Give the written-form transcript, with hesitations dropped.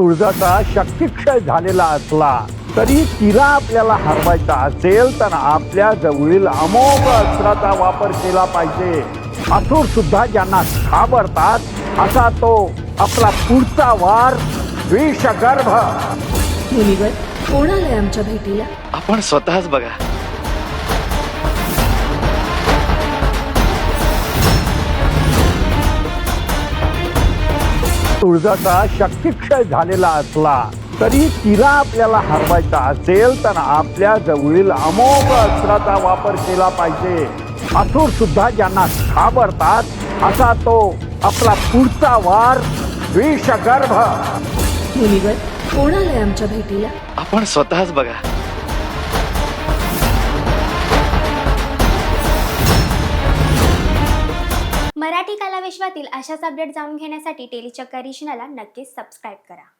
तुळजाचा शक्तिक्षय झालेला असला तरी तिला आपल्याला हरवायचा असेल तर आपल्या जवळील अमोघ अस्त्राचा वापर केला पाहिजे. असुर सुद्धा ज्यांना घाबरतात असा तो आपला पुढचा वार विषगर्भ. मुनिवर, कोण आलंय आमच्या भेटीला? आपण स्वतःच बघा. तुळजाचा शक्तिक्षय झालेला असला तरी तिला आपल्याला हरवायचा असेल तर आपल्या जवळील अमोघ अस्त्राचा वापर केला पाहिजे. असुर सुद्धा ज्यांना घाबरतात असा तो आपला पुढचा वार विषगर्भ. मुनिवर, कोण आलंय आमच्या भेटीला? आपण स्वतःच बघा. मराठी कलाविश्वातील अशाच अपडेट जाणून घेण्यासाठी टेलीचक्का रिजनला नक्कीच सबस्क्राईब करा.